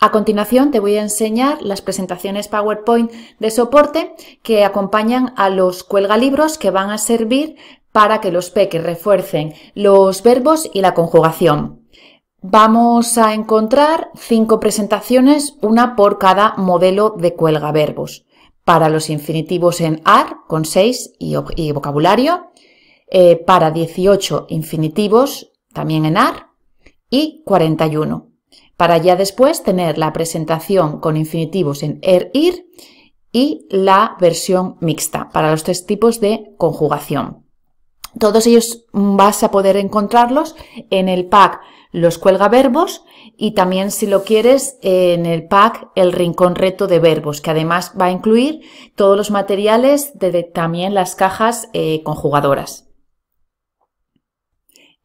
A continuación te voy a enseñar las presentaciones PowerPoint de soporte que acompañan a los cuelgalibros que van a servir para que los peques refuercen los verbos y la conjugación. Vamos a encontrar 5 presentaciones, una por cada modelo de cuelgaverbos. Para los infinitivos en AR con 6 y vocabulario, para 18 infinitivos también en AR y 41. Para ya después tener la presentación con infinitivos en ER-IR y la versión mixta para los 3 tipos de conjugación. Todos ellos vas a poder encontrarlos en el pack Los cuelgaverbos y también, si lo quieres, en el pack El rincón reto de verbos, que además va a incluir todos los materiales de también las cajas conjugadoras.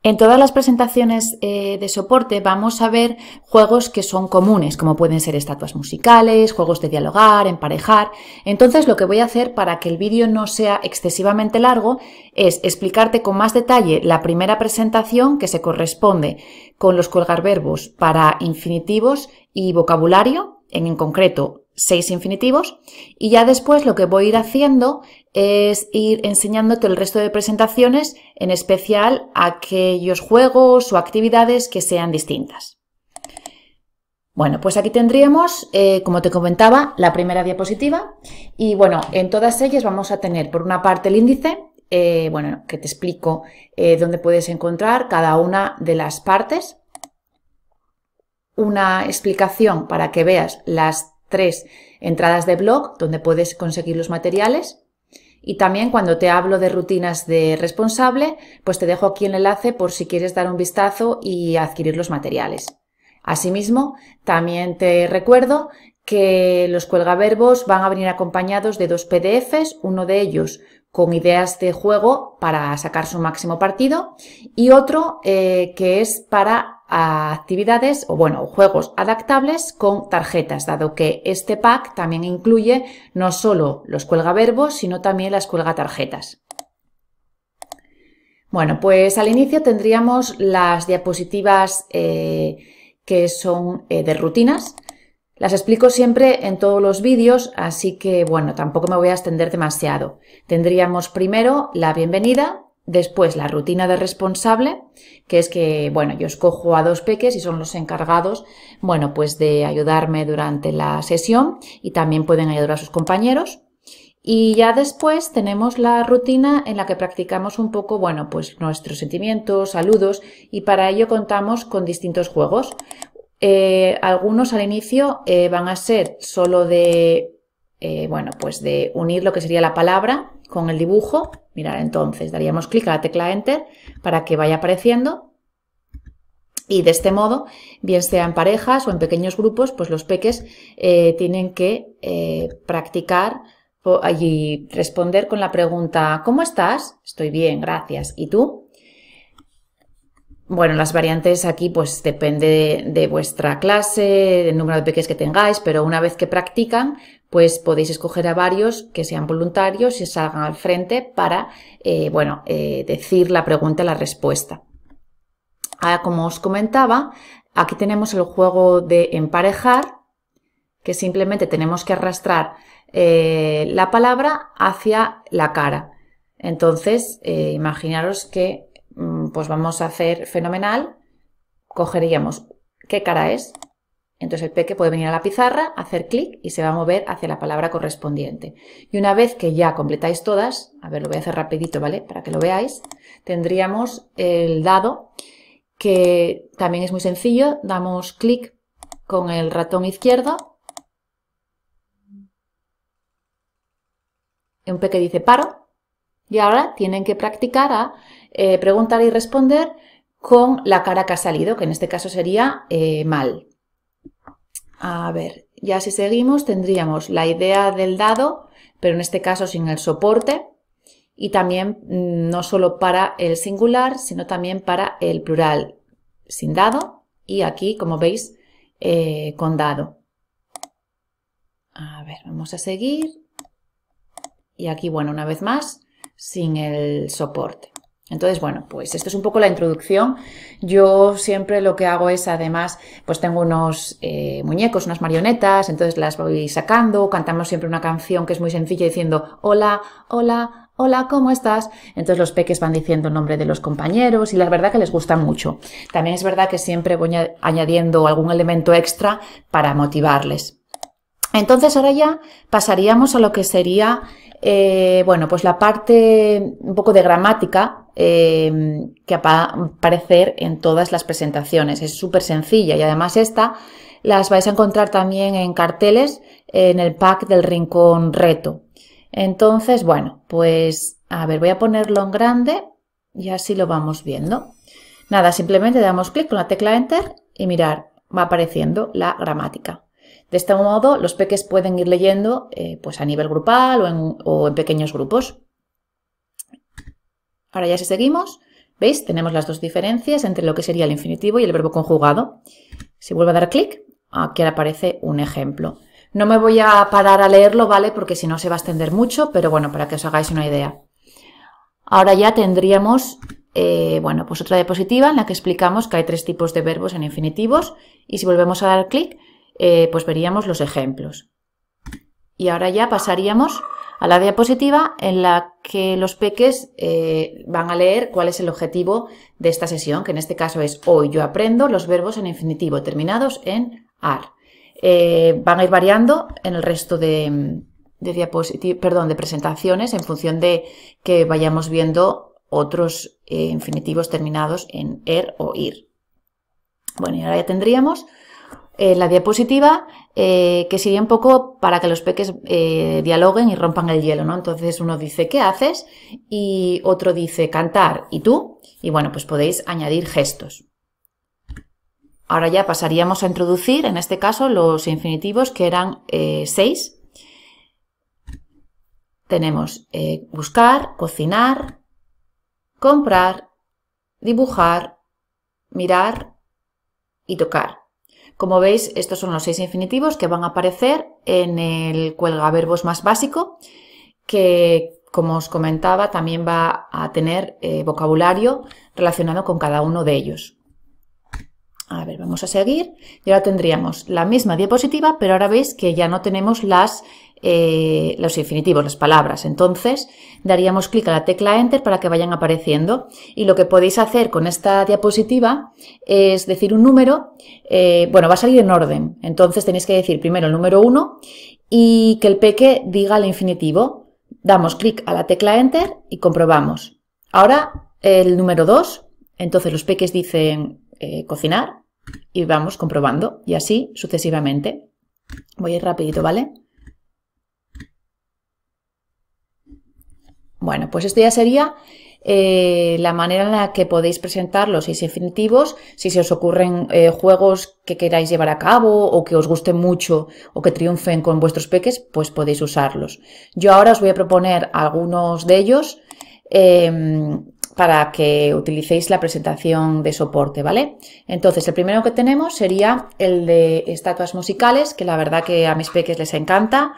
En todas las presentaciones de soporte vamos a ver juegos que son comunes, como pueden ser estatuas musicales, juegos de dialogar, emparejar. Entonces, lo que voy a hacer para que el vídeo no sea excesivamente largo es explicarte con más detalle la primera presentación, que se corresponde con los cuelgaverbos para infinitivos y vocabulario, en concreto 6 infinitivos, y ya después lo que voy a ir haciendo es ir enseñándote el resto de presentaciones, en especial aquellos juegos o actividades que sean distintas. Bueno, pues aquí tendríamos, como te comentaba, la primera diapositiva y bueno, en todas ellas vamos a tener por una parte el índice, que te explico dónde puedes encontrar cada una de las partes, una explicación para que veas las 3 entradas de blog donde puedes conseguir los materiales. Y también cuando te hablo de rutinas de responsable, pues te dejo aquí el enlace por si quieres dar un vistazo y adquirir los materiales. Asimismo, también te recuerdo que los cuelgaverbos van a venir acompañados de 2 PDFs, uno de ellos con ideas de juego para sacar su máximo partido y otro que es para actividades o juegos adaptables con tarjetas, dado que este pack también incluye no solo los cuelgaverbos, sino también las cuelgatarjetas. Bueno, pues al inicio tendríamos las diapositivas que son de rutinas. Las explico siempre en todos los vídeos, así que bueno, tampoco me voy a extender demasiado. Tendríamos primero la bienvenida, después la rutina de responsable, que es que, yo escojo a 2 peques y son los encargados, pues de ayudarme durante la sesión y también pueden ayudar a sus compañeros. Y ya después tenemos la rutina en la que practicamos un poco, pues nuestros sentimientos, saludos, y para ello contamos con distintos juegos. Algunos al inicio van a ser solo de, de unir lo que sería la palabra con el dibujo. Mirad, entonces daríamos clic a la tecla Enter para que vaya apareciendo. Y de este modo, bien sea en parejas o en pequeños grupos, pues los peques tienen que practicar y responder con la pregunta ¿cómo estás? Estoy bien, gracias. ¿Y tú? Bueno, las variantes aquí pues depende de vuestra clase, del número de peques que tengáis, pero una vez que practican, pues podéis escoger a varios que sean voluntarios y salgan al frente para, decir la pregunta y la respuesta. Ahora, como os comentaba, aquí tenemos el juego de emparejar, que simplemente tenemos que arrastrar la palabra hacia la cara. Entonces, imaginaros que pues vamos a hacer fenomenal, cogeríamos ¿qué cara es? Entonces el peque puede venir a la pizarra, hacer clic y se va a mover hacia la palabra correspondiente. Y una vez que ya completáis todas, a ver, lo voy a hacer rapidito, ¿vale? Para que lo veáis, tendríamos el dado, que también es muy sencillo, damos clic con el ratón izquierdo, y un peque dice paro, y ahora tienen que practicar a preguntar y responder con la cara que ha salido, que en este caso sería mal. A ver, ya si seguimos tendríamos la idea del dado, pero en este caso sin el soporte, y también no solo para el singular, sino también para el plural, sin dado, y aquí, como veis, con dado. A ver, vamos a seguir. Y aquí, una vez más, sin el soporte. Entonces, bueno, pues esto es un poco la introducción. Yo siempre lo que hago es, además, pues tengo unos muñecos, unas marionetas, entonces las voy sacando, cantamos siempre una canción que es muy sencilla diciendo hola, hola, hola, ¿cómo estás? Entonces los peques van diciendo el nombre de los compañeros y la verdad que les gusta mucho. También es verdad que siempre voy añadiendo algún elemento extra para motivarles. Entonces ahora ya pasaríamos a lo que sería, bueno, pues la parte un poco de gramática que va a aparecer en todas las presentaciones. Es súper sencilla y además esta las vais a encontrar también en carteles en el pack del Rincón Reto. Entonces, bueno, pues a ver, voy a ponerlo en grande y así lo vamos viendo. Nada, simplemente damos clic con la tecla Enter y mirar, va apareciendo la gramática. De este modo, los peques pueden ir leyendo pues a nivel grupal o en pequeños grupos. Ahora ya si seguimos, ¿veis? Tenemos las dos diferencias entre lo que sería el infinitivo y el verbo conjugado. Si vuelvo a dar clic, aquí aparece un ejemplo. No me voy a parar a leerlo, ¿vale? Porque si no se va a extender mucho, pero bueno, para que os hagáis una idea. Ahora ya tendríamos, bueno, pues otra diapositiva en la que explicamos que hay tres tipos de verbos en infinitivos y si volvemos a dar clic, pues veríamos los ejemplos. Y ahora ya pasaríamos a la diapositiva en la que los peques van a leer cuál es el objetivo de esta sesión, que en este caso es hoy yo aprendo los verbos en infinitivo terminados en AR. Van a ir variando en el resto de presentaciones en función de que vayamos viendo otros infinitivos terminados en er o ir. Bueno, y ahora ya tendríamos la diapositiva que sería un poco para que los peques dialoguen y rompan el hielo, ¿no? Entonces uno dice ¿qué haces? Y otro dice cantar ¿y tú? Y bueno, pues podéis añadir gestos. Ahora ya pasaríamos a introducir, en este caso, los infinitivos que eran 6. Tenemos buscar, cocinar, comprar, dibujar, mirar y tocar. Como veis, estos son los 6 infinitivos que van a aparecer en el cuelgaverbos más básico, que, como os comentaba, también va a tener vocabulario relacionado con cada uno de ellos. A ver, vamos a seguir. Y ahora tendríamos la misma diapositiva, pero ahora veis que ya no tenemos los infinitivos, las palabras. Entonces, daríamos clic a la tecla Enter para que vayan apareciendo. Y lo que podéis hacer con esta diapositiva es decir un número. Bueno, va a salir en orden. Entonces, tenéis que decir primero el número 1 y que el peque diga el infinitivo. Damos clic a la tecla Enter y comprobamos. Ahora, el número 2. Entonces, los peques dicen cocinar y vamos comprobando y así sucesivamente. Voy a ir rapidito, ¿vale? Bueno, pues esto ya sería la manera en la que podéis presentar los 6 infinitivos. Si se os ocurren juegos que queráis llevar a cabo o que os gusten mucho o que triunfen con vuestros peques, pues podéis usarlos. Yo ahora os voy a proponer algunos de ellos para que utilicéis la presentación de soporte, ¿vale? Entonces, el primero que tenemos sería el de estatuas musicales, que la verdad que a mis peques les encanta.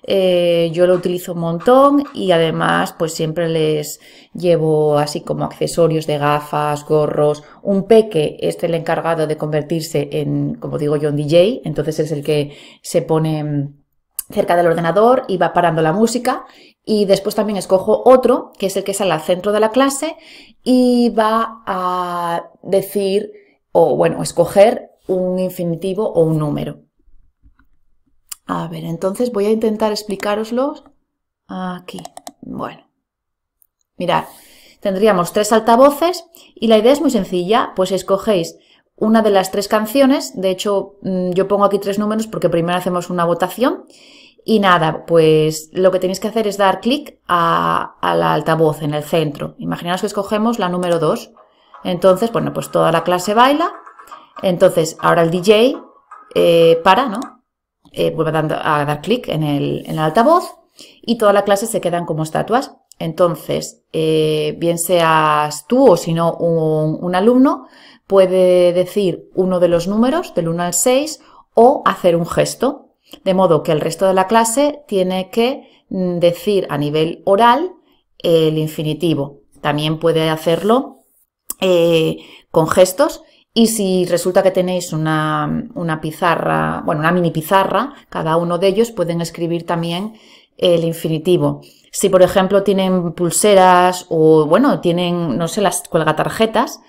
Yo lo utilizo un montón y además pues siempre les llevo así como accesorios de gafas, gorros. Un peque es el encargado de convertirse en, como digo yo, un DJ, entonces es el que se pone cerca del ordenador y va parando la música. Y después también escojo otro, que es el que sale al centro de la clase y va a decir, o bueno, escoger un infinitivo o un número. A ver, entonces voy a intentar explicároslo aquí. Bueno, mirad, tendríamos 3 altavoces y la idea es muy sencilla, pues escogéis una de las 3 canciones. De hecho, yo pongo aquí 3 números porque primero hacemos una votación. Y nada, pues lo que tenéis que hacer es dar clic a la altavoz en el centro. Imaginaos que escogemos la número 2. Entonces, bueno, pues toda la clase baila. Entonces, ahora el DJ para, ¿no? Vuelve a dar clic en el altavoz y toda la clase se quedan como estatuas. Entonces, bien seas tú o si no un alumno, puede decir uno de los números, del 1 al 6, o hacer un gesto. De modo que el resto de la clase tiene que decir a nivel oral el infinitivo. también puede hacerlo con gestos. Y si resulta que tenéis una pizarra, bueno, una mini pizarra, cada uno de ellos pueden escribir también el infinitivo. Si, por ejemplo, tienen pulseras o, bueno, tienen, no sé, las cuelgatarjetas,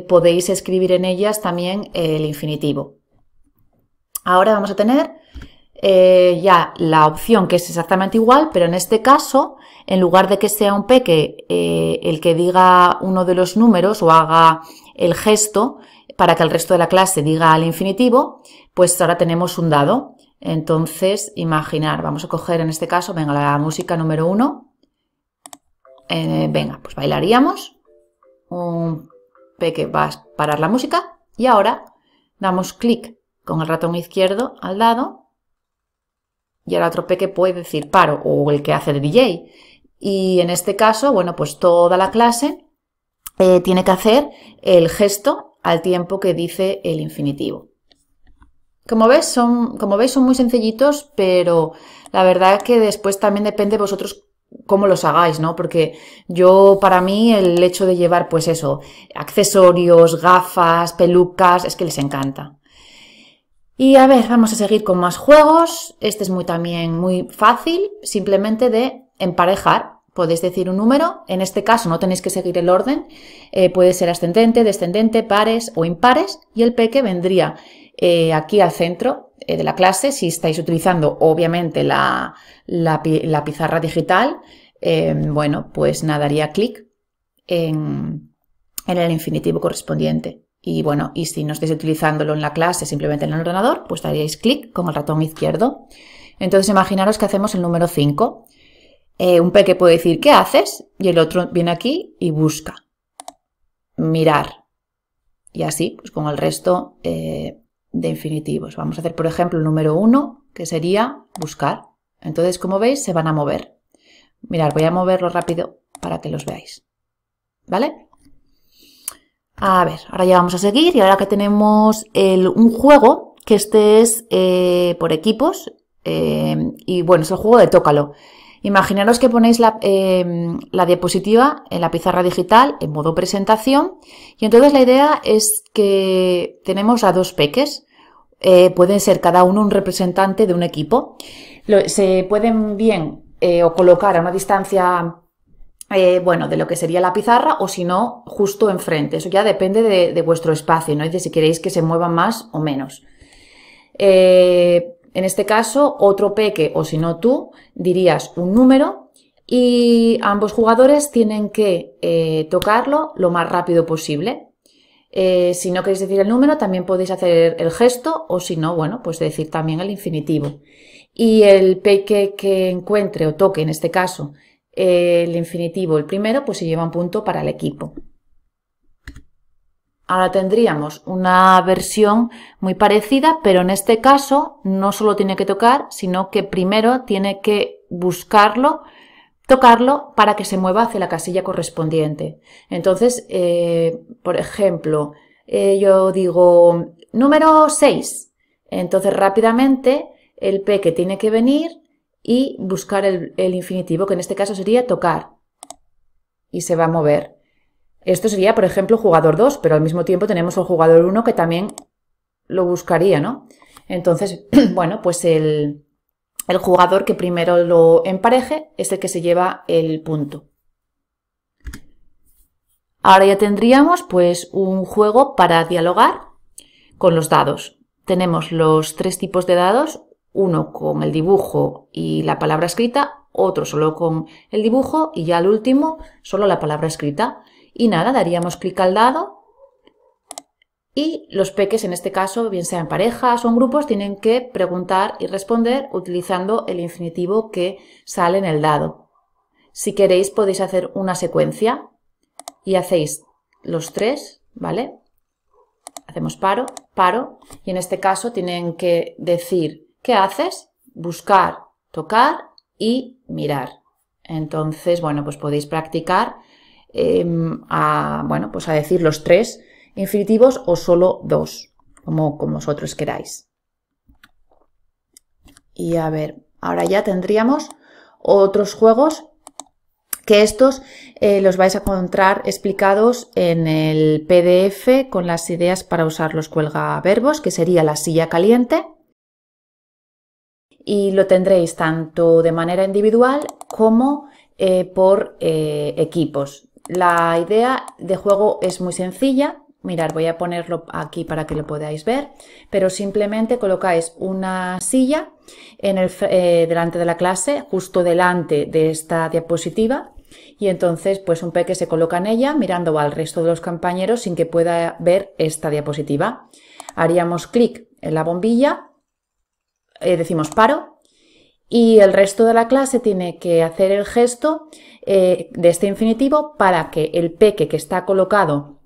podéis escribir en ellas también el infinitivo. Ahora vamos a tener ya la opción que es exactamente igual, pero en este caso, en lugar de que sea un peque el que diga uno de los números o haga el gesto para que el resto de la clase diga el infinitivo, pues ahora tenemos un dado. Entonces, imaginar, vamos a coger en este caso, venga, la música número 1. Venga, pues bailaríamos. Un peque va a parar la música y ahora damos clic con el ratón izquierdo al dado y ahora otro peque puede decir paro o el que hace de DJ. Y en este caso, bueno, pues toda la clase tiene que hacer el gesto al tiempo que dice el infinitivo. Como veis, son muy sencillitos, pero la verdad que después también depende de vosotros cómo los hagáis, ¿no? Porque para mí, el hecho de llevar, pues eso, accesorios, gafas, pelucas, es que les encanta. Y a ver, vamos a seguir con más juegos. Este es también muy fácil, simplemente de emparejar. Podéis decir un número, en este caso no tenéis que seguir el orden, puede ser ascendente, descendente, pares o impares y el peque vendría aquí al centro de la clase, si estáis utilizando obviamente la pizarra digital, bueno, pues nada, daría clic en el infinitivo correspondiente. Y bueno, y si no estáis utilizándolo en la clase, simplemente en el ordenador, pues daríais clic con el ratón izquierdo. Entonces imaginaros que hacemos el número 5. Un peque puede decir, ¿qué haces? Y el otro viene aquí y busca. Mirar. Y así, pues con el resto de infinitivos. Vamos a hacer, por ejemplo, el número 1, que sería buscar. Entonces, como veis, se van a mover. Mirad, voy a moverlo rápido para que los veáis. ¿Vale? A ver, ahora ya vamos a seguir. Y ahora que tenemos un juego, que este es por equipos. Y bueno, es el juego de Tócalo. Imaginaros que ponéis la diapositiva en la pizarra digital en modo presentación y entonces la idea es que tenemos a dos peques, pueden ser cada uno un representante de un equipo. Se pueden bien o colocar a una distancia bueno, de lo que sería la pizarra o si no, justo enfrente. Eso ya depende de vuestro espacio, ¿no? Y de si queréis que se muevan más o menos. En este caso, otro peque o si no tú dirías un número y ambos jugadores tienen que tocarlo lo más rápido posible. Si no queréis decir el número, también podéis hacer el gesto o si no, bueno, pues decir también el infinitivo. Y el peque que encuentre o toque, en este caso, el infinitivo, el primero, pues se lleva un punto para el equipo. Ahora tendríamos una versión muy parecida, pero en este caso no solo tiene que tocar, sino que primero tiene que buscarlo, tocarlo para que se mueva hacia la casilla correspondiente. Entonces, por ejemplo, yo digo número 6. Entonces rápidamente el peque tiene que venir y buscar el infinitivo, que en este caso sería tocar. Y se va a mover. Esto sería, por ejemplo, jugador 2, pero al mismo tiempo tenemos el jugador 1 que también lo buscaría, ¿no? Entonces, bueno, pues el jugador que primero lo empareje es el que se lleva el punto. Ahora ya tendríamos, pues, un juego para dialogar con los dados. Tenemos los 3 tipos de dados, uno con el dibujo y la palabra escrita, otro solo con el dibujo y ya el último solo la palabra escrita. Y nada, daríamos clic al dado y los peques, en este caso, bien sean parejas o en grupos, tienen que preguntar y responder utilizando el infinitivo que sale en el dado. Si queréis podéis hacer una secuencia y hacéis los 3, ¿vale? Hacemos paro, paro y en este caso tienen que decir ¿qué haces? Buscar, tocar y mirar. Entonces, bueno, pues podéis practicar bueno, pues a decir los 3 infinitivos o solo 2, como vosotros queráis. Y a ver, ahora ya tendríamos otros juegos que estos los vais a encontrar explicados en el PDF con las ideas para usar los cuelgaverbos, que sería la silla caliente. Y lo tendréis tanto de manera individual como por equipos. La idea de juego es muy sencilla. Mirad, voy a ponerlo aquí para que lo podáis ver, pero simplemente colocáis una silla delante de la clase, justo delante de esta diapositiva, y entonces pues un peque se coloca en ella mirando al resto de los compañeros sin que pueda ver esta diapositiva. Haríamos clic en la bombilla, decimos paro, y el resto de la clase tiene que hacer el gesto de este infinitivo para que el peque que está colocado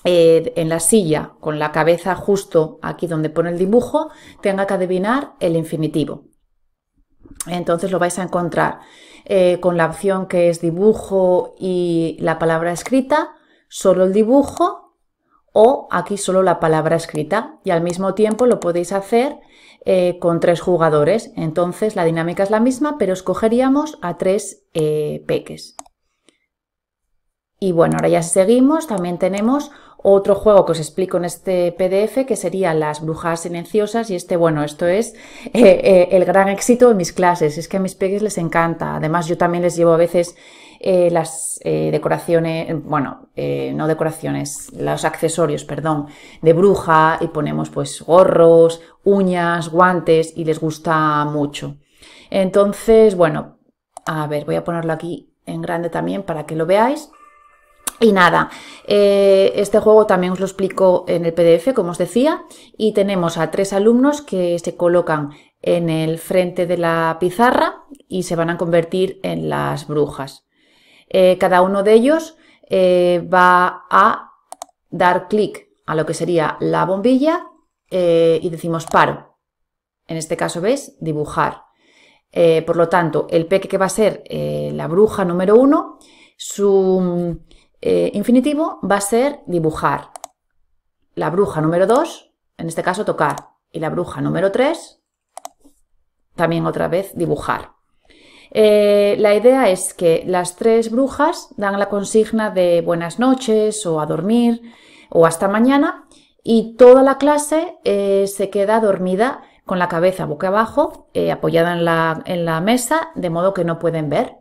en la silla con la cabeza justo aquí donde pone el dibujo tenga que adivinar el infinitivo. Entonces lo vais a encontrar con la opción que es dibujo y la palabra escrita, solo el dibujo, o aquí solo la palabra escrita, y al mismo tiempo lo podéis hacer con 3 jugadores. Entonces la dinámica es la misma, pero escogeríamos a 3 peques. Y bueno, ahora ya seguimos, también tenemos otro juego que os explico en este PDF, que sería las brujas silenciosas, y bueno, esto es el gran éxito de mis clases, es que a mis peques les encanta. Además yo también les llevo a veces las decoraciones, bueno, no decoraciones, los accesorios, perdón, de bruja, y ponemos pues gorros, uñas, guantes, y les gusta mucho. Entonces, bueno, a ver, voy a ponerlo aquí en grande también para que lo veáis. Y nada, este juego también os lo explico en el PDF, como os decía, y tenemos a 3 alumnos que se colocan en el frente de la pizarra y se van a convertir en las brujas. Cada uno de ellos va a dar clic a lo que sería la bombilla y decimos paro. En este caso, ¿ves? Dibujar. Por lo tanto, el peque que va a ser la bruja número 1, su infinitivo va a ser dibujar. La bruja número 2, en este caso tocar. Y la bruja número 3, también otra vez dibujar. La idea es que las 3 brujas dan la consigna de buenas noches o a dormir o hasta mañana, y toda la clase se queda dormida con la cabeza boca abajo, apoyada en la mesa, de modo que no pueden ver.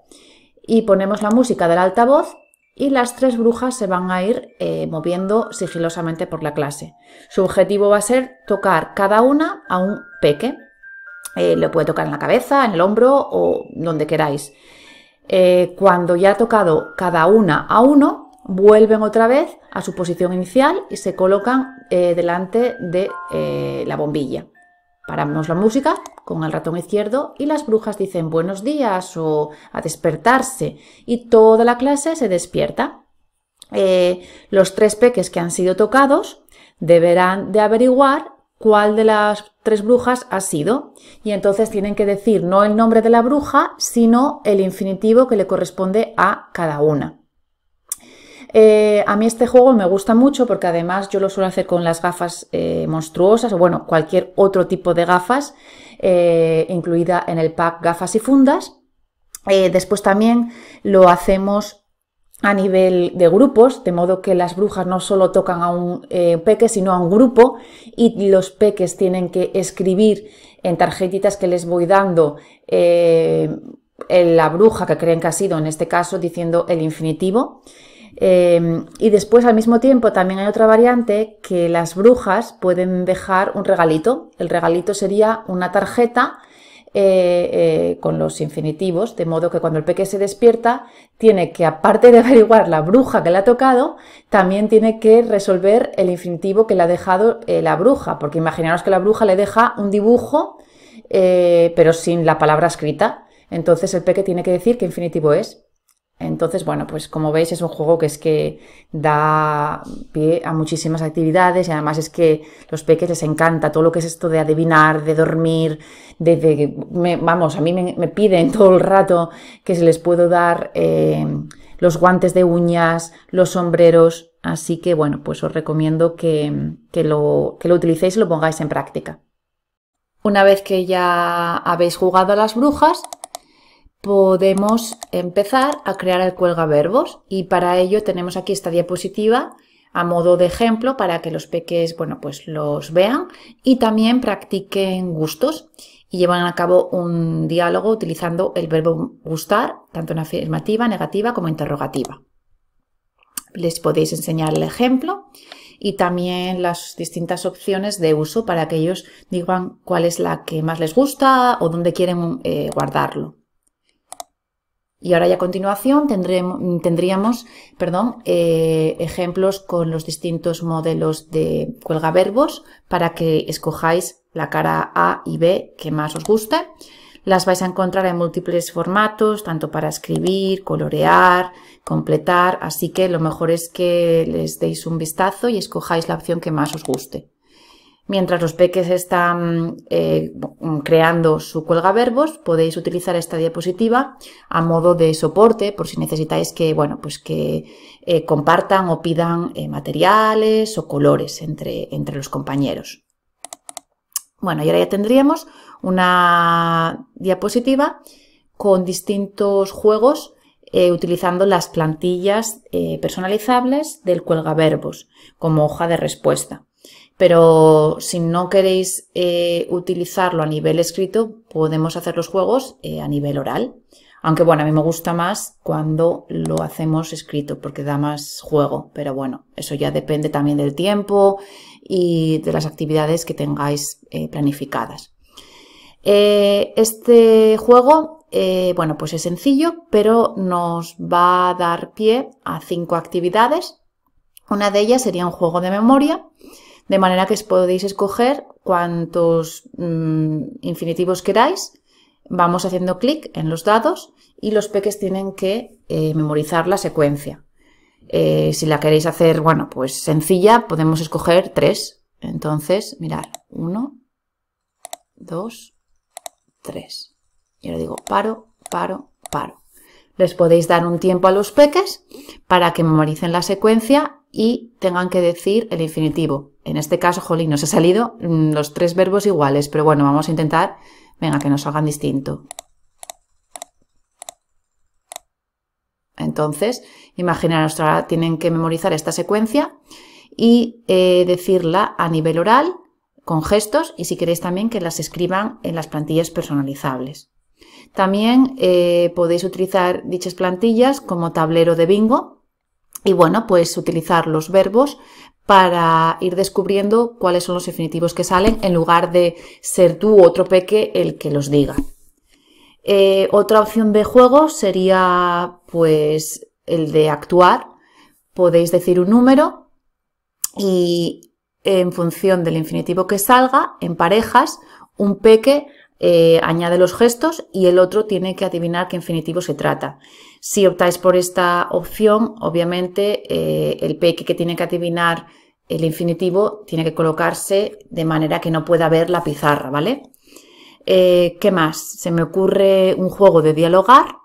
Y ponemos la música del altavoz y las 3 brujas se van a ir moviendo sigilosamente por la clase. Su objetivo va a ser tocar cada una a un peque. Lo puede tocar en la cabeza, en el hombro o donde queráis. Cuando ya ha tocado cada una a uno, vuelven otra vez a su posición inicial y se colocan delante de la bombilla. Paramos la música con el ratón izquierdo y las brujas dicen buenos días o a despertarse, y toda la clase se despierta. Los 3 peques que han sido tocados deberán de averiguar cuál de las 3 brujas ha sido, y entonces tienen que decir no el nombre de la bruja, sino el infinitivo que le corresponde a cada una. A mí este juego me gusta mucho porque además yo lo suelo hacer con las gafas monstruosas, o bueno, cualquier otro tipo de gafas, incluida en el pack gafas y fundas. Después también lo hacemos a nivel de grupos, de modo que las brujas no solo tocan a un peque, sino a un grupo, y los peques tienen que escribir en tarjetitas que les voy dando la bruja que creen que ha sido, en este caso diciendo el infinitivo. Y después al mismo tiempo también hay otra variante, que las brujas pueden dejar un regalito. El regalito sería una tarjeta con los infinitivos, de modo que cuando el peque se despierta tiene que, aparte de averiguar la bruja que le ha tocado, también tiene que resolver el infinitivo que le ha dejado la bruja, porque imaginaros que la bruja le deja un dibujo pero sin la palabra escrita. Entonces el peque tiene que decir qué infinitivo es. Entonces, bueno, pues como veis es un juego que es que da pie a muchísimas actividades, y además es que los peques les encanta todo lo que es esto de adivinar, de dormir, vamos, a mí me piden todo el rato que se les puedo dar los guantes de uñas, los sombreros, así que bueno, pues os recomiendo que lo utilicéis y lo pongáis en práctica. Una vez que ya habéis jugado a las brujas, podemos empezar a crear el cuelgaverbos y para ello tenemos aquí esta diapositiva a modo de ejemplo para que los peques, bueno, pues los vean y también practiquen gustos y llevan a cabo un diálogo utilizando el verbo gustar, tanto en afirmativa, negativa como interrogativa. Les podéis enseñar el ejemplo y también las distintas opciones de uso para que ellos digan cuál es la que más les gusta o dónde quieren guardarlo. Y ahora ya a continuación tendríamos ejemplos con los distintos modelos de cuelgaverbos para que escojáis la cara A y B que más os guste. Las vais a encontrar en múltiples formatos, tanto para escribir, colorear, completar, así que lo mejor es que les deis un vistazo y escojáis la opción que más os guste. Mientras los peques están creando su cuelgaverbos, podéis utilizar esta diapositiva a modo de soporte por si necesitáis que, bueno, pues que compartan o pidan materiales o colores entre los compañeros. Bueno, y ahora ya tendríamos una diapositiva con distintos juegos utilizando las plantillas personalizables del cuelgaverbos como hoja de respuesta. Pero si no queréis utilizarlo a nivel escrito, podemos hacer los juegos a nivel oral. Aunque bueno, a mí me gusta más cuando lo hacemos escrito porque da más juego. Pero bueno, eso ya depende también del tiempo y de las actividades que tengáis planificadas. Este juego, bueno, pues es sencillo, pero nos va a dar pie a 5 actividades. Una de ellas sería un juego de memoria. De manera que podéis escoger cuántos infinitivos queráis. Vamos haciendo clic en los dados y los peques tienen que memorizar la secuencia. Si la queréis hacer, bueno, pues sencilla, podemos escoger 3. Entonces, mirad, 1, 2, 3. Y ahora digo paro, paro, paro. Les podéis dar un tiempo a los peques para que memoricen la secuencia y tengan que decir el infinitivo. En este caso, jolín, nos ha salido los 3 verbos iguales, pero bueno, vamos a intentar, venga, que nos salgan distinto. Entonces, imaginaros, ahora tienen que memorizar esta secuencia y decirla a nivel oral, con gestos, y si queréis también que las escriban en las plantillas personalizables. También podéis utilizar dichas plantillas como tablero de bingo y bueno, pues utilizar los verbos para ir descubriendo cuáles son los infinitivos que salen en lugar de ser tú u otro peque el que los diga. Otra opción de juego sería pues el de actuar. Podéis decir un número y en función del infinitivo que salga, en parejas, un peque añade los gestos y el otro tiene que adivinar qué infinitivo se trata. Si optáis por esta opción, obviamente el peque que tiene que adivinar el infinitivo tiene que colocarse de manera que no pueda ver la pizarra, ¿vale? ¿Qué más? Se me ocurre un juego de dialogar,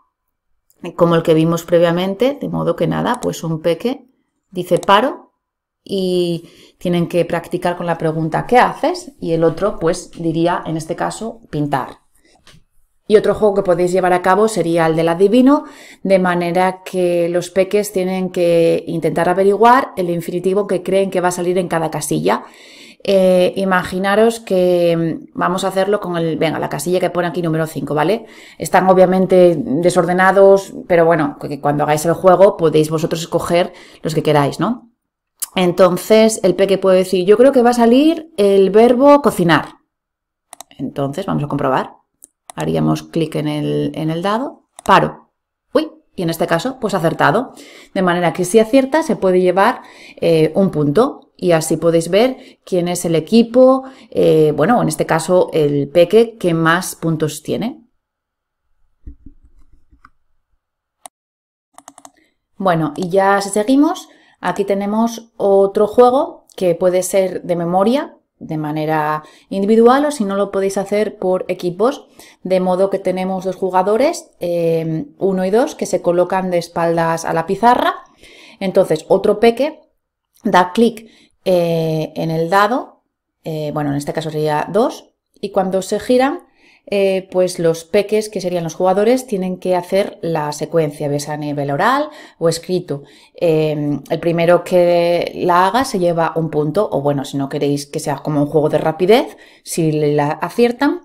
como el que vimos previamente, de modo que nada, pues un peque dice paro y tienen que practicar con la pregunta ¿qué haces? Y el otro pues diría, en este caso, pintar. Y otro juego que podéis llevar a cabo sería el del adivino, de manera que los peques tienen que intentar averiguar el infinitivo que creen que va a salir en cada casilla. Imaginaros que vamos a hacerlo con la casilla que pone aquí número 5, ¿vale? Están obviamente desordenados, pero bueno, que cuando hagáis el juego podéis vosotros escoger los que queráis, ¿no? Entonces el peque puede decir, yo creo que va a salir el verbo cocinar. Entonces vamos a comprobar. Haríamos clic en el dado, paro. Uy, y en este caso, pues acertado. De manera que si acierta se puede llevar un punto y así podéis ver quién es el equipo, bueno, en este caso el peque que más puntos tiene. Bueno, y ya si seguimos, aquí tenemos otro juego que puede ser de memoria, de manera individual o si no lo podéis hacer por equipos, de modo que tenemos 2 jugadores, 1 y 2, que se colocan de espaldas a la pizarra. Entonces otro peque da clic en el dado, bueno, en este caso sería 2, y cuando se giran pues los peques, que serían los jugadores, tienen que hacer la secuencia, ya sea a nivel oral o escrito. El primero que la haga se lleva un punto, o bueno, si no queréis que sea como un juego de rapidez, si la aciertan,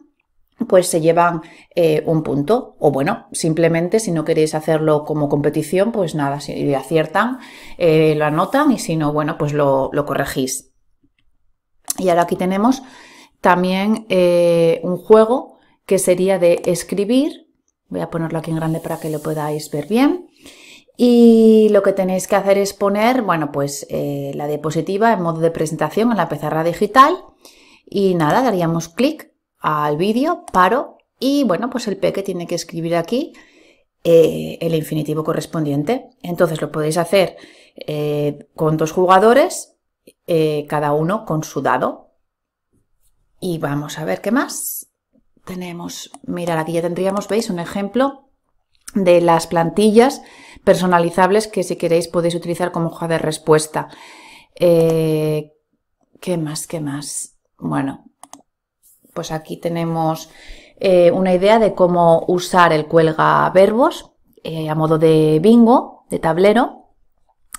pues se llevan un punto, o bueno, simplemente si no queréis hacerlo como competición, pues nada, si aciertan, lo anotan, y si no, bueno, pues lo corregís. Y ahora aquí tenemos también un juego que sería de escribir. Voy a ponerlo aquí en grande para que lo podáis ver bien. Y lo que tenéis que hacer es poner, bueno, pues la diapositiva en modo de presentación en la pizarra digital. Y nada, daríamos clic al vídeo, paro, y bueno, pues el peque tiene que escribir aquí el infinitivo correspondiente. Entonces lo podéis hacer con 2 jugadores, cada uno con su dado. Y vamos a ver qué más tenemos. Mirad, aquí ya tendríamos, veis, un ejemplo de las plantillas personalizables que si queréis podéis utilizar como hoja de respuesta. ¿Qué más? ¿Qué más? Bueno, pues aquí tenemos una idea de cómo usar el cuelga verbos a modo de bingo, de tablero.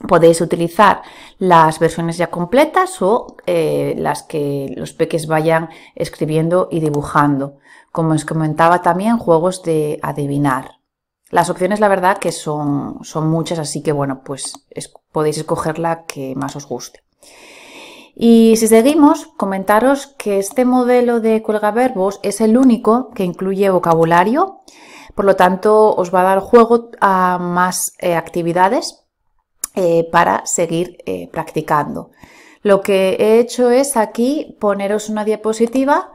Podéis utilizar las versiones ya completas o las que los peques vayan escribiendo y dibujando. Como os comentaba, también juegos de adivinar. Las opciones, la verdad, que son muchas, así que bueno, pues podéis escoger la que más os guste. Y si seguimos, comentaros que este modelo de cuelgaverbos es el único que incluye vocabulario, por lo tanto os va a dar juego a más actividades para seguir practicando. Lo que he hecho es aquí poneros una diapositiva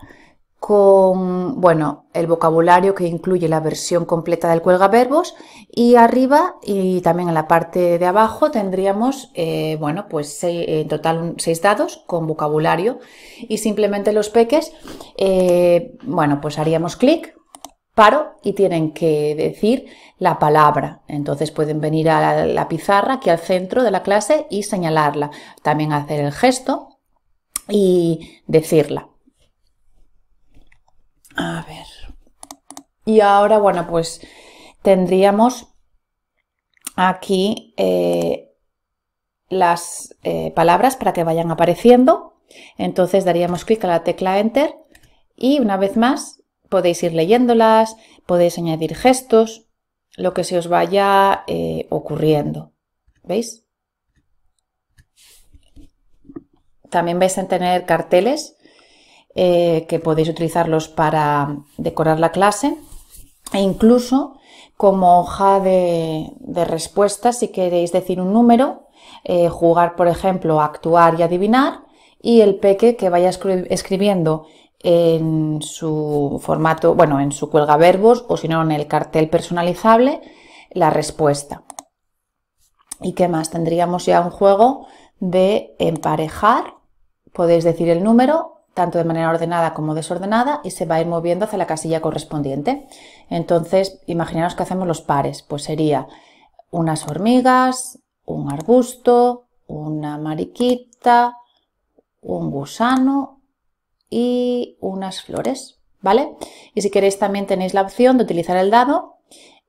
con, bueno, el vocabulario que incluye la versión completa del cuelgaverbos, y arriba y también en la parte de abajo tendríamos, bueno, pues en total 6 dados con vocabulario, y simplemente los peques, bueno, pues haríamos clic, paro, y tienen que decir la palabra. Entonces pueden venir a la pizarra aquí al centro de la clase y señalarla, también hacer el gesto y decirla. A ver. Y ahora, bueno, pues tendríamos aquí las palabras para que vayan apareciendo. Entonces daríamos clic a la tecla Enter y una vez más podéis ir leyéndolas, podéis añadir gestos, lo que se os vaya ocurriendo. ¿Veis? También vais a tener carteles que podéis utilizarlos para decorar la clase, e incluso como hoja de respuesta si queréis decir un número, jugar, por ejemplo, a actuar y adivinar, y el peque que vaya escribiendo en su formato, bueno, en su cuelgaverbos o si no en el cartel personalizable, la respuesta. ¿Y qué más? Tendríamos ya un juego de emparejar. Podéis decir el número tanto de manera ordenada como desordenada y se va a ir moviendo hacia la casilla correspondiente. Entonces, imaginaos que hacemos los pares, pues sería unas hormigas, un arbusto, una mariquita, un gusano y unas flores, ¿vale? Y si queréis también tenéis la opción de utilizar el dado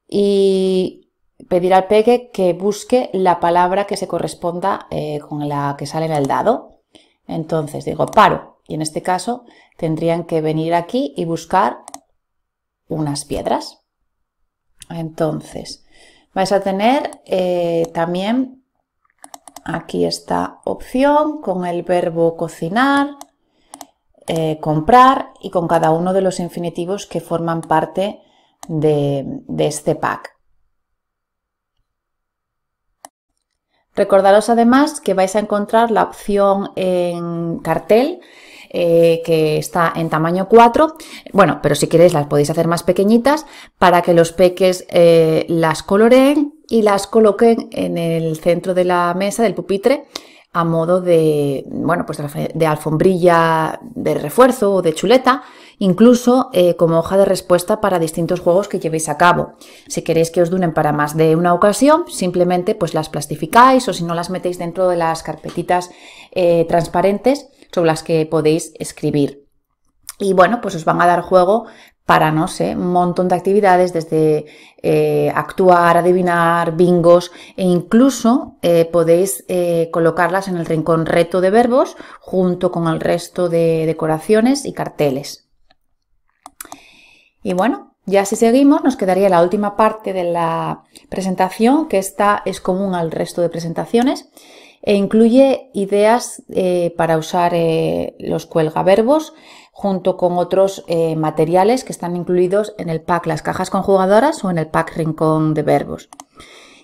y pedir al peque que busque la palabra que se corresponda con la que sale en el dado. Entonces digo paro, y en este caso tendrían que venir aquí y buscar unas piedras. Entonces vais a tener también aquí esta opción con el verbo cocinar, comprar, y con cada uno de los infinitivos que forman parte de este pack. Recordaros además que vais a encontrar la opción en cartel que está en tamaño 4, bueno, pero si queréis las podéis hacer más pequeñitas para que los peques las coloreen y las coloquen en el centro de la mesa, del pupitre, a modo de, bueno, pues de alfombrilla de refuerzo o de chuleta, incluso como hoja de respuesta para distintos juegos que llevéis a cabo. Si queréis que os duren para más de una ocasión, simplemente pues las plastificáis, o si no las metéis dentro de las carpetitas transparentes sobre las que podéis escribir. Y bueno, pues os van a dar juego para, no sé, un montón de actividades desde actuar, adivinar, bingos e incluso podéis colocarlas en el rincón reto de verbos junto con el resto de decoraciones y carteles. Y bueno, ya si seguimos nos quedaría la última parte de la presentación, que esta es común al resto de presentaciones e incluye ideas para usar los cuelgaverbos junto con otros materiales que están incluidos en el pack Las cajas conjugadoras o en el pack Rincón de verbos.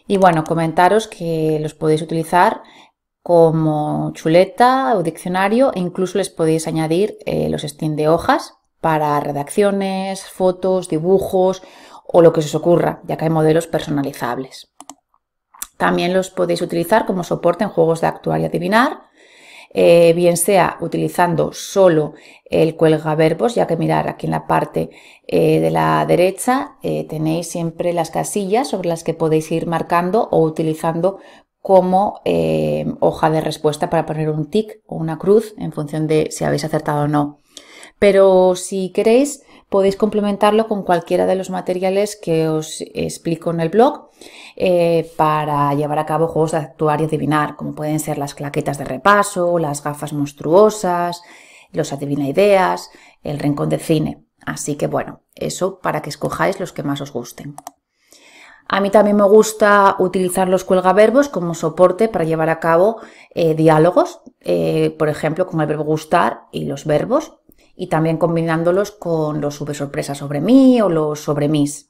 Y bueno, comentaros que los podéis utilizar como chuleta o diccionario e incluso les podéis añadir los stems de hojas para redacciones, fotos, dibujos o lo que se os ocurra, ya que hay modelos personalizables. También los podéis utilizar como soporte en juegos de actuar y adivinar, bien sea utilizando solo el cuelgaverbos, ya que mirar aquí en la parte de la derecha tenéis siempre las casillas sobre las que podéis ir marcando o utilizando como hoja de respuesta para poner un tic o una cruz en función de si habéis acertado o no. Pero si queréis podéis complementarlo con cualquiera de los materiales que os explico en el blog para llevar a cabo juegos de actuar y adivinar, como pueden ser las claquetas de repaso, las gafas monstruosas, los adivina ideas, el rincón de cine. Así que bueno, eso para que escojáis los que más os gusten. A mí también me gusta utilizar los cuelgaverbos como soporte para llevar a cabo diálogos, por ejemplo con el verbo gustar y los verbos, y también combinándolos con los sorpresa sobre mí o los sobre mis.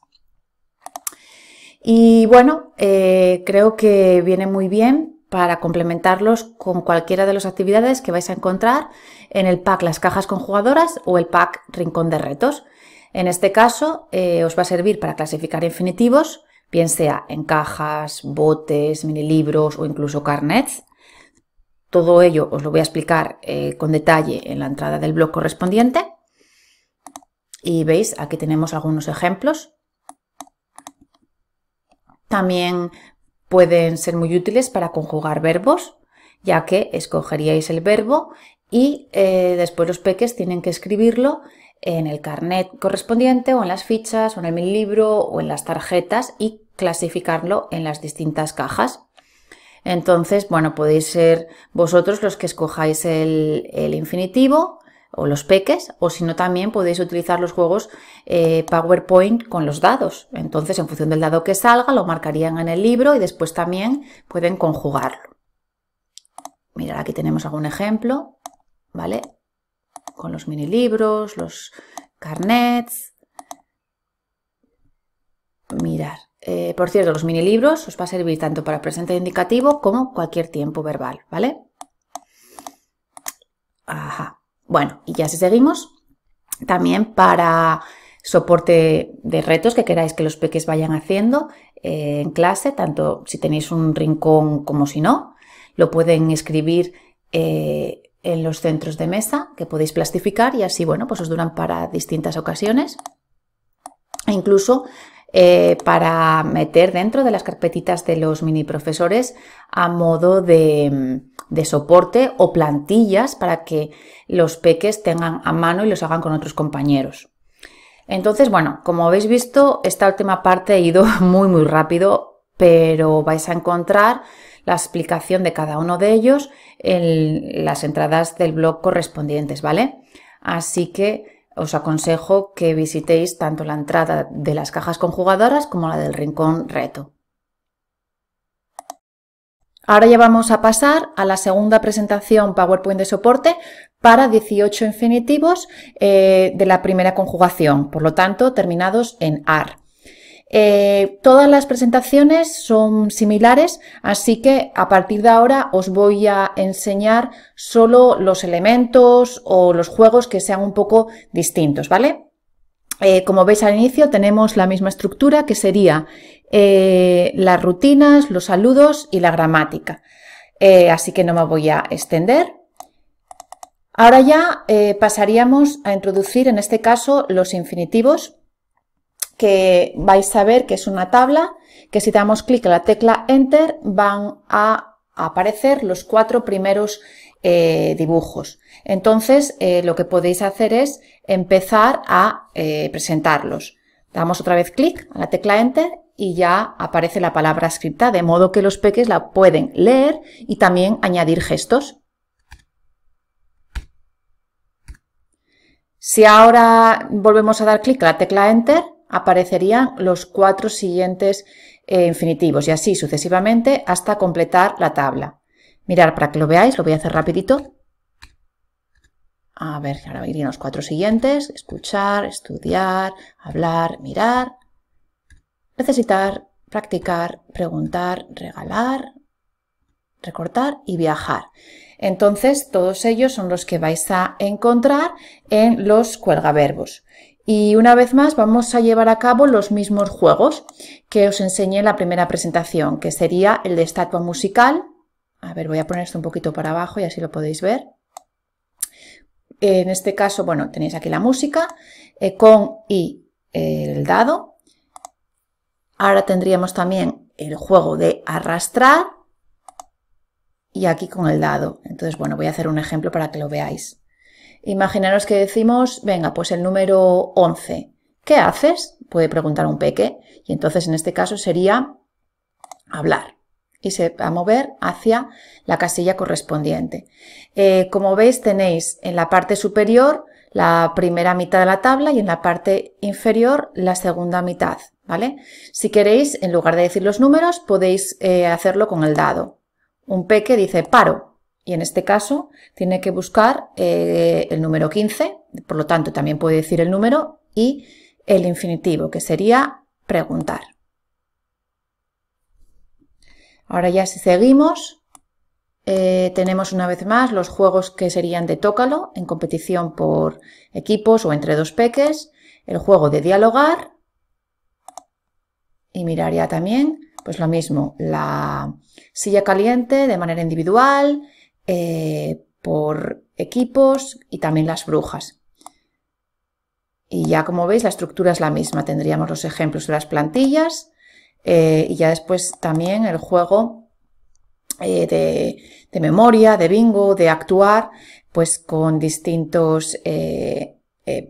Y bueno, creo que viene muy bien para complementarlos con cualquiera de las actividades que vais a encontrar en el pack Las cajas conjugadoras o el pack Rincón de retos. En este caso os va a servir para clasificar infinitivos, bien sea en cajas, botes, minilibros o incluso carnets. Todo ello os lo voy a explicar con detalle en la entrada del blog correspondiente. Y veis, aquí tenemos algunos ejemplos. También pueden ser muy útiles para conjugar verbos, ya que escogeríais el verbo y después los peques tienen que escribirlo en el carnet correspondiente o en las fichas o en el minilibro o en las tarjetas y clasificarlo en las distintas cajas. Entonces, bueno, podéis ser vosotros los que escojáis el infinitivo o los peques, o si no también podéis utilizar los juegos PowerPoint con los dados. Entonces, en función del dado que salga, lo marcarían en el libro y después también pueden conjugarlo. Mirad, aquí tenemos algún ejemplo, ¿vale? Con los mini libros, los carnets. Mirad. Por cierto, los mini libros os va a servir tanto para presente indicativo como cualquier tiempo verbal, ¿vale? Ajá. Bueno, y ya si seguimos, también para soporte de retos que queráis que los peques vayan haciendo en clase, tanto si tenéis un rincón como si no, lo pueden escribir en los centros de mesa que podéis plastificar y así, bueno, pues os duran para distintas ocasiones. E incluso para meter dentro de las carpetitas de los mini profesores a modo de soporte o plantillas para que los peques tengan a mano y los hagan con otros compañeros. Entonces, bueno, como habéis visto, esta última parte ha ido muy rápido, pero vais a encontrar la explicación de cada uno de ellos en las entradas del blog correspondientes, ¿vale? Así que os aconsejo que visitéis tanto la entrada de las cajas conjugadoras como la del rincón reto. Ahora ya vamos a pasar a la segunda presentación PowerPoint de soporte para 18 infinitivos de la primera conjugación, por lo tanto terminados en AR. Todas las presentaciones son similares, así que a partir de ahora os voy a enseñar solo los elementos o los juegos que sean un poco distintos, ¿vale? Como veis al inicio tenemos la misma estructura que sería las rutinas, los saludos y la gramática. Así que no me voy a extender. Ahora ya pasaríamos a introducir en este caso los infinitivos, que vais a ver que es una tabla que si damos clic a la tecla Enter van a aparecer los 4 primeros dibujos. Entonces, lo que podéis hacer es empezar a presentarlos. Damos otra vez clic a la tecla Enter y ya aparece la palabra escrita, de modo que los peques la pueden leer y también añadir gestos. Si ahora volvemos a dar clic a la tecla Enter, aparecerían los 4 siguientes infinitivos y así sucesivamente hasta completar la tabla. Mirad, para que lo veáis, lo voy a hacer rapidito. A ver, ahora irían los 4 siguientes: escuchar, estudiar, hablar, mirar, necesitar, practicar, preguntar, regalar, recortar y viajar. Entonces, todos ellos son los que vais a encontrar en los cuelgaverbos. Y una vez más vamos a llevar a cabo los mismos juegos que os enseñé en la primera presentación, que sería el de estatua musical. A ver, voy a poner esto un poquito para abajo y así lo podéis ver. En este caso, bueno, tenéis aquí la música con y el dado. Ahora tendríamos también el juego de arrastrar y aquí con el dado. Entonces, bueno, voy a hacer un ejemplo para que lo veáis. Imaginaros que decimos, venga, pues el número 11. ¿Qué haces? Puede preguntar un peque. Y entonces en este caso sería hablar. Y se va a mover hacia la casilla correspondiente. Como veis, tenéis en la parte superior la primera mitad de la tabla y en la parte inferior la segunda mitad, ¿vale? Si queréis, en lugar de decir los números, podéis hacerlo con el dado. Un peque dice paro y en este caso tiene que buscar el número 15, por lo tanto también puede decir el número y el infinitivo, que sería preguntar. Ahora ya si seguimos, tenemos una vez más los juegos que serían de tócalo, en competición por equipos o entre 2 peques, el juego de dialogar y mirar ya también, pues lo mismo, la silla caliente de manera individual, por equipos y también las brujas. Y ya como veis la estructura es la misma, tendríamos los ejemplos de las plantillas y ya después también el juego de memoria, de bingo, de actuar, pues con distintos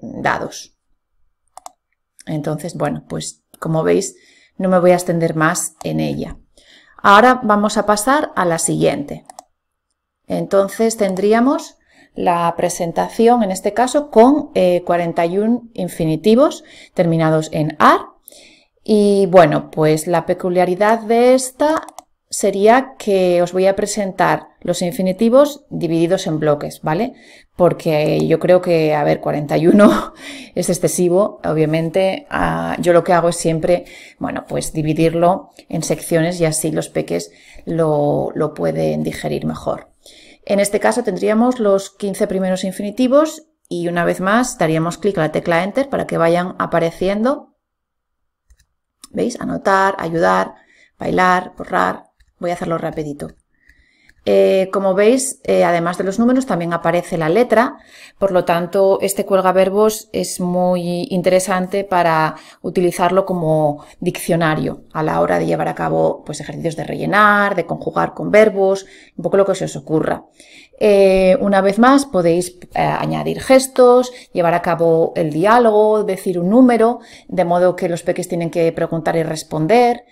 dados. Entonces, bueno, pues como veis no me voy a extender más en ella. Ahora vamos a pasar a la siguiente. Entonces tendríamos la presentación, en este caso, con 41 infinitivos terminados en AR. Y bueno, pues la peculiaridad de esta sería que os voy a presentar los infinitivos divididos en bloques, ¿vale? Porque yo creo que, a ver, 41 es excesivo, obviamente. Yo lo que hago es siempre, bueno, pues dividirlo en secciones y así los peques lo pueden digerir mejor. En este caso tendríamos los 15 primeros infinitivos y una vez más daríamos clic a la tecla Enter para que vayan apareciendo. ¿Veis? Anotar, ayudar, bailar, borrar. Voy a hacerlo rapidito. Como veis, además de los números, también aparece la letra. Por lo tanto, este cuelgaverbos es muy interesante para utilizarlo como diccionario a la hora de llevar a cabo pues, ejercicios de rellenar, de conjugar con verbos, un poco lo que se os ocurra. Una vez más podéis añadir gestos, llevar a cabo el diálogo, decir un número, de modo que los peques tienen que preguntar y responder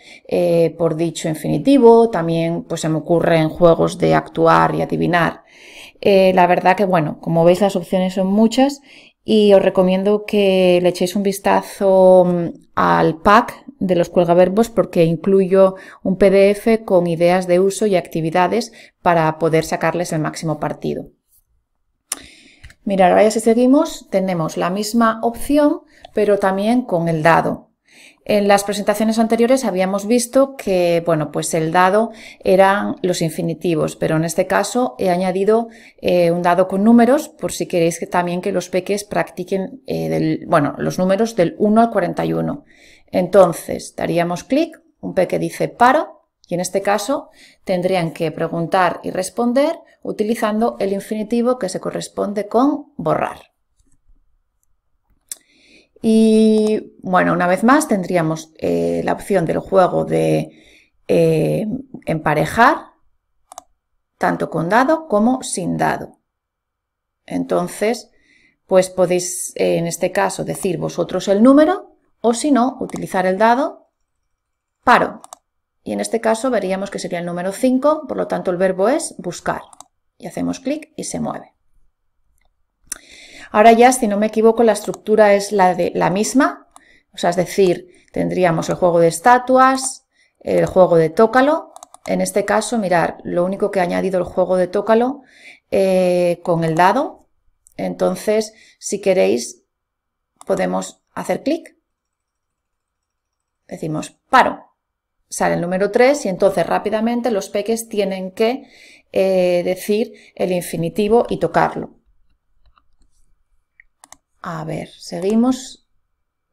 por dicho infinitivo. También pues, se me ocurren juegos de actuar y adivinar. La verdad que, bueno, como veis las opciones son muchas y os recomiendo que le echéis un vistazo al pack de los cuelgaverbos porque incluyo un PDF con ideas de uso y actividades para poder sacarles el máximo partido. Mirad, ahora ya si seguimos tenemos la misma opción pero también con el dado. En las presentaciones anteriores habíamos visto que, bueno, pues el dado eran los infinitivos, pero en este caso he añadido un dado con números por si queréis también que los peques practiquen los números del 1 al 41. Entonces daríamos clic, un peque dice paro y en este caso tendrían que preguntar y responder utilizando el infinitivo que se corresponde con borrar. Y bueno, una vez más tendríamos la opción del juego de emparejar, tanto con dado como sin dado. Entonces, pues podéis en este caso decir vosotros el número o si no, utilizar el dado paro. Y en este caso veríamos que sería el número 5, por lo tanto el verbo es buscar. Y hacemos clic y se mueve. Ahora ya, si no me equivoco, la estructura es la misma, o sea, es decir, tendríamos el juego de estatuas, el juego de tócalo. En este caso, mirad, lo único que he añadido el juego de tócalo con el dado. Entonces, si queréis, podemos hacer clic. Decimos paro. Sale el número 3 y entonces rápidamente los peques tienen que decir el infinitivo y tocarlo. A ver, seguimos.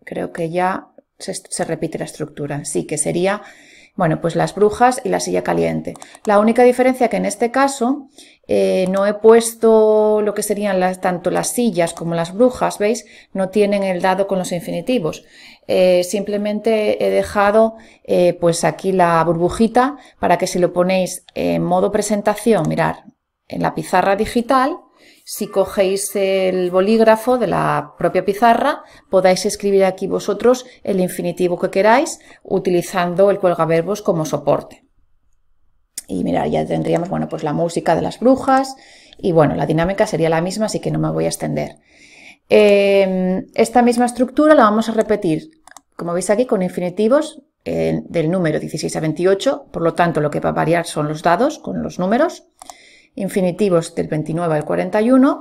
Creo que ya se repite la estructura. Sí, que sería, bueno, pues las brujas y la silla caliente. La única diferencia que en este caso no he puesto lo que serían tanto las sillas como las brujas, ¿veis? No tienen el dado con los infinitivos. Simplemente he dejado pues aquí la burbujita para que si lo ponéis en modo presentación, mirad, en la pizarra digital, si cogéis el bolígrafo de la propia pizarra, podáis escribir aquí vosotros el infinitivo que queráis utilizando el cuelgaverbos como soporte. Y mirad, ya tendríamos, bueno, pues la música de las brujas y bueno, la dinámica sería la misma, así que no me voy a extender. Esta misma estructura la vamos a repetir, como veis aquí, con infinitivos del número 16 a 28, por lo tanto lo que va a variar son los dados con los números, infinitivos del 29 al 41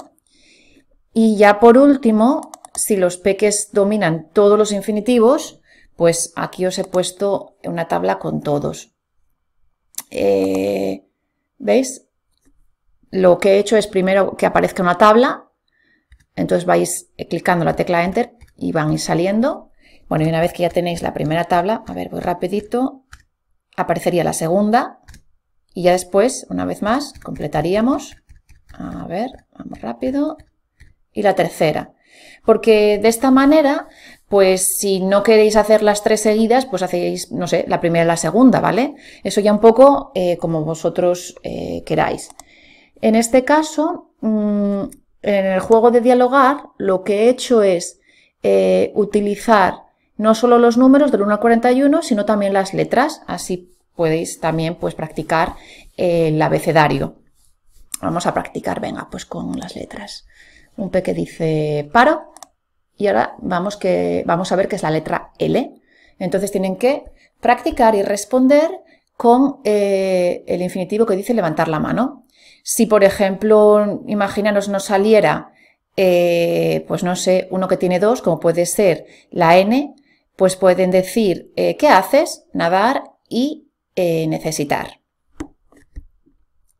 y ya por último, si los peques dominan todos los infinitivos, pues aquí os he puesto una tabla con todos. ¿Veis? Lo que he hecho es primero que aparezca una tabla. Entonces vais clicando la tecla Enter y van a ir saliendo. Bueno, y una vez que ya tenéis la primera tabla, a ver, voy rapidito, aparecería la segunda y ya después, una vez más, completaríamos. A ver, vamos rápido. Y la tercera. Porque de esta manera, pues si no queréis hacer las 3 seguidas, pues hacéis, no sé, la primera y la segunda, ¿vale? Eso ya un poco como vosotros queráis. En este caso, en el juego de dialogar, lo que he hecho es utilizar no solo los números del 1 al 41, sino también las letras. Así podéis también pues, practicar el abecedario. Vamos a practicar, venga, pues con las letras. Un peque dice paro y ahora vamos a ver qué es la letra L. Entonces tienen que practicar y responder con el infinitivo que dice levantar la mano. Si, por ejemplo, imaginaros nos saliera, pues no sé, uno que tiene 2, como puede ser la N, pues pueden decir ¿qué haces? Nadar y necesitar.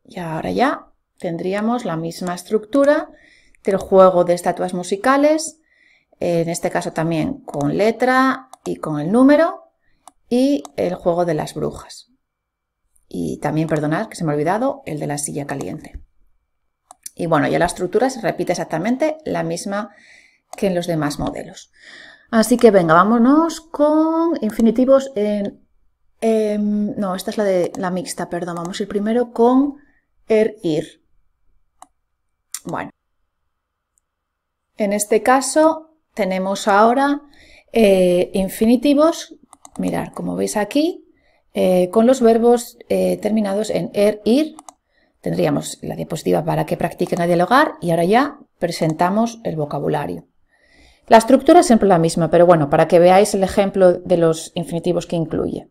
Y ahora ya tendríamos la misma estructura del juego de estatuas musicales, en este caso también con letra y con el número, y el juego de las brujas. Y también, perdonad que se me ha olvidado, el de la silla caliente. Y bueno, ya la estructura se repite exactamente la misma que en los demás modelos. Así que venga, vámonos con infinitivos no, esta es la mixta, perdón. Vamos a ir primero con ir. Bueno. En este caso tenemos ahora infinitivos, mirad, como veis aquí, con los verbos terminados en ir. Tendríamos la diapositiva para que practiquen a dialogar y ahora ya presentamos el vocabulario. La estructura es siempre la misma, pero bueno, para que veáis el ejemplo de los infinitivos que incluye.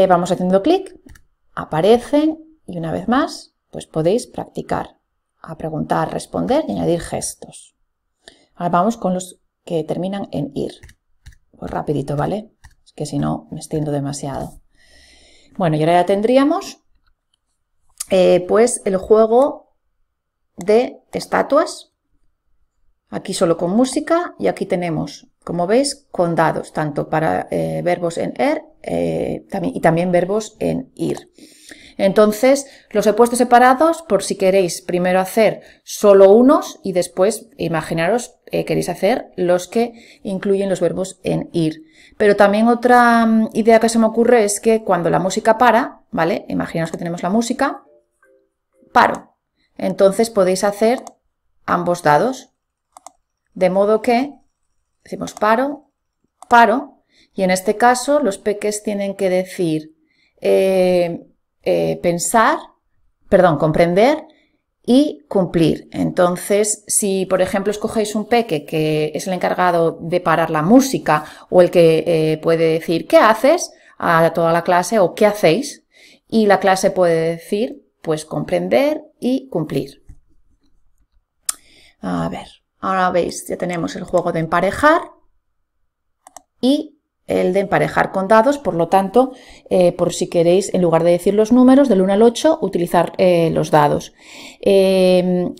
Vamos haciendo clic, aparecen y una vez más pues podéis practicar a preguntar, responder y añadir gestos. Ahora vamos con los que terminan en ir. Pues rapidito, ¿vale? Es que si no me extiendo demasiado. Bueno, y ahora ya tendríamos pues el juego de estatuas. Aquí solo con música y aquí tenemos, como veis, con dados, tanto para verbos en y también verbos en ir. Entonces, los he puesto separados por si queréis primero hacer solo unos y después, imaginaros, queréis hacer los que incluyen los verbos en ir. Pero también otra idea que se me ocurre es que cuando la música para, ¿vale? Imaginaos que tenemos la música paro. Entonces podéis hacer ambos dados. De modo que decimos paro, paro, y en este caso los peques tienen que decir comprender y cumplir. Entonces, si por ejemplo escogéis un peque que es el encargado de parar la música o el que puede decir ¿qué haces? A toda la clase o ¿qué hacéis? Y la clase puede decir pues comprender y cumplir. A ver, ahora veis, ya tenemos el juego de emparejar y el de emparejar con dados, por lo tanto, por si queréis, en lugar de decir los números del 1 al 8, utilizar los dados.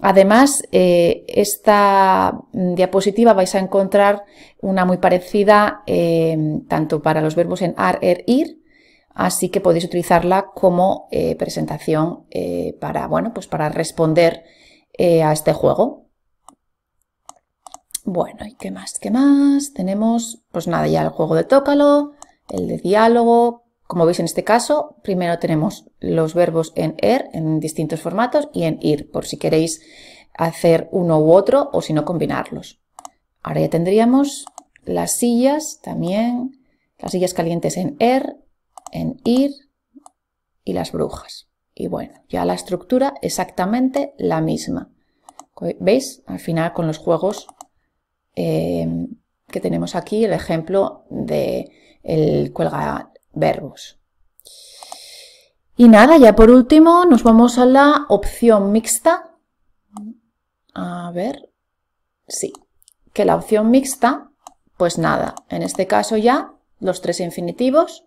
Además, esta diapositiva vais a encontrar una muy parecida tanto para los verbos en ar, er, ir, así que podéis utilizarla como presentación para responder a este juego. Bueno, ¿y qué más? ¿Qué más? Tenemos, pues nada, ya el juego de tócalo, el de diálogo. Como veis en este caso, primero tenemos los verbos en er, en distintos formatos, y en ir, por si queréis hacer uno u otro o si no combinarlos. Ahora ya tendríamos las sillas también, las sillas calientes en er, en ir y las brujas. Y bueno, ya la estructura exactamente la misma. ¿Veis? Al final con los juegos que tenemos aquí, el ejemplo de el cuelga verbos. Y nada, ya por último nos vamos a la opción mixta. A ver, sí, que la opción mixta, pues nada, en este caso ya los tres infinitivos.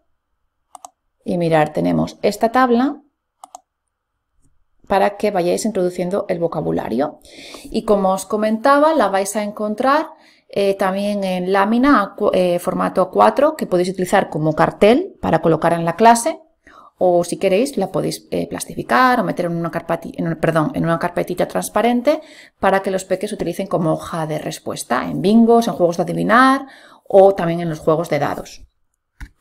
Y mirar, tenemos esta tabla para que vayáis introduciendo el vocabulario. Y como os comentaba, la vais a encontrar también en lámina formato A4, que podéis utilizar como cartel para colocar en la clase, o si queréis la podéis plastificar o meter en una carpetita transparente para que los peques utilicen como hoja de respuesta en bingos, en juegos de adivinar o también en los juegos de dados.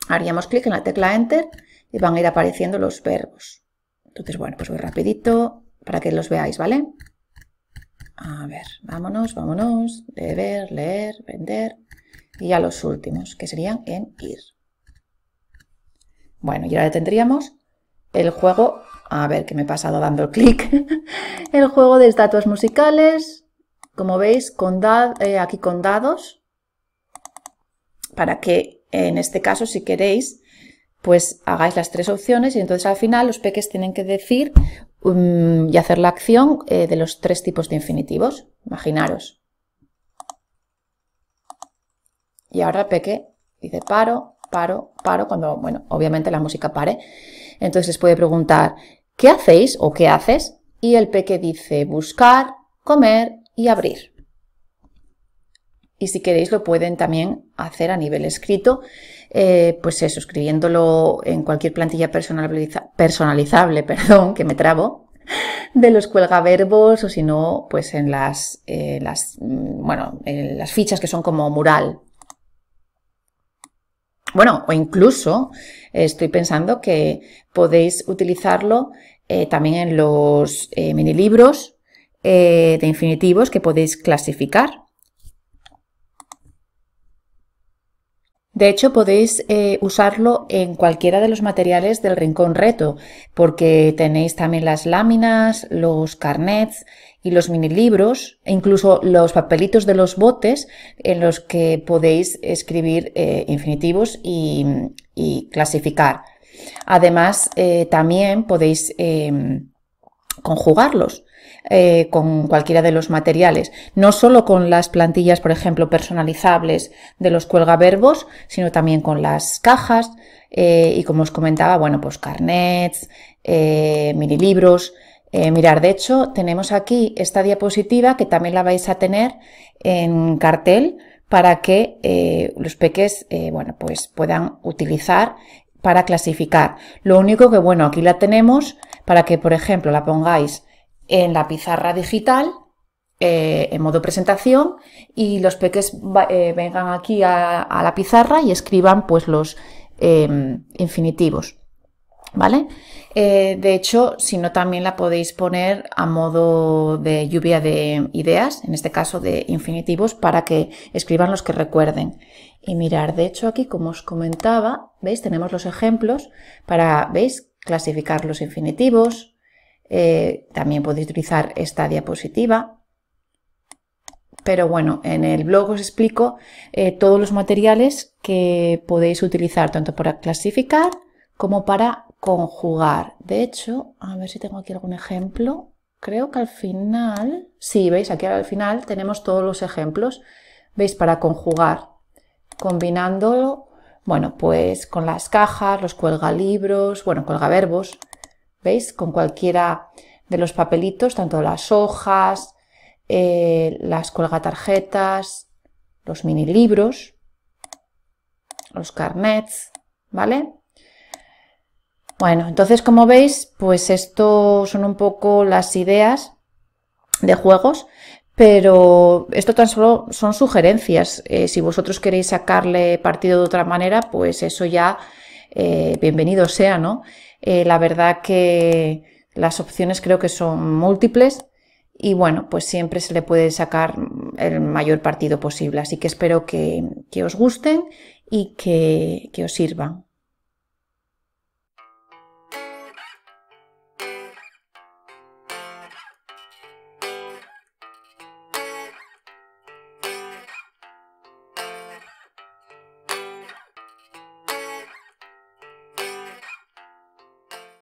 Haríamos clic en la tecla Enter y van a ir apareciendo los verbos. Entonces, bueno, pues voy rapidito para que los veáis, ¿vale? A ver, vámonos, vámonos. Beber, leer, vender. Y ya los últimos, que serían en ir. Bueno, y ahora tendríamos el juego. A ver, que me he pasado dando el clic. El juego de estatuas musicales. Como veis, aquí con dados. Para que, en este caso, si queréis, pues hagáis las tres opciones y entonces al final los peques tienen que decir y hacer la acción de los tres tipos de infinitivos. Imaginaros. Y ahora el peque dice paro, paro, paro, cuando, bueno, obviamente la música pare. Entonces puede preguntar, ¿qué hacéis o qué haces? Y el peque dice buscar, comer y abrir. Y si queréis lo pueden también hacer a nivel escrito, pues eso, escribiéndolo en cualquier plantilla personalizable, perdón, que me trabo, de los cuelgaverbos o si no, pues en las fichas que son como mural. Bueno, o incluso estoy pensando que podéis utilizarlo también en los mini libros de infinitivos que podéis clasificar. De hecho, podéis usarlo en cualquiera de los materiales del Rincón Reto, porque tenéis también las láminas, los carnets y los mini libros, e incluso los papelitos de los botes en los que podéis escribir infinitivos y clasificar. Además, también podéis conjugarlos con cualquiera de los materiales, no solo con las plantillas, por ejemplo, personalizables de los cuelgaverbos, sino también con las cajas y como os comentaba, bueno, pues carnets, mini libros. Mirad, de hecho, tenemos aquí esta diapositiva que también la vais a tener en cartel para que los peques, bueno, pues puedan utilizar para clasificar. Lo único que, bueno, aquí la tenemos para que, por ejemplo, la pongáis en la pizarra digital en modo presentación y los peques vengan aquí a la pizarra y escriban pues los infinitivos. ¿vale? De hecho, si no, también la podéis poner a modo de lluvia de ideas, en este caso de infinitivos, para que escriban los que recuerden. Y mirar, de hecho aquí, como os comentaba, ¿veis? Tenemos los ejemplos para, ¿veis? Clasificar los infinitivos. También podéis utilizar esta diapositiva. Pero bueno, en el blog os explico todos los materiales que podéis utilizar, tanto para clasificar como para conjugar. De hecho, a ver si tengo aquí algún ejemplo. Creo que al final, sí, veis, aquí al final tenemos todos los ejemplos. Veis, para conjugar, combinándolo, bueno, pues con las cajas, los cuelgalibros, bueno, cuelgaverbos, veis, con cualquiera de los papelitos, tanto las hojas, las cuelgatarjetas, los mini libros, los carnets, ¿vale? Bueno, entonces, como veis, pues esto son un poco las ideas de juegos, pero esto tan solo son sugerencias. Si vosotros queréis sacarle partido de otra manera, pues eso ya bienvenido sea, ¿no? La verdad que las opciones creo que son múltiples y bueno, pues siempre se le puede sacar el mayor partido posible. Así que espero que os gusten y que os sirvan.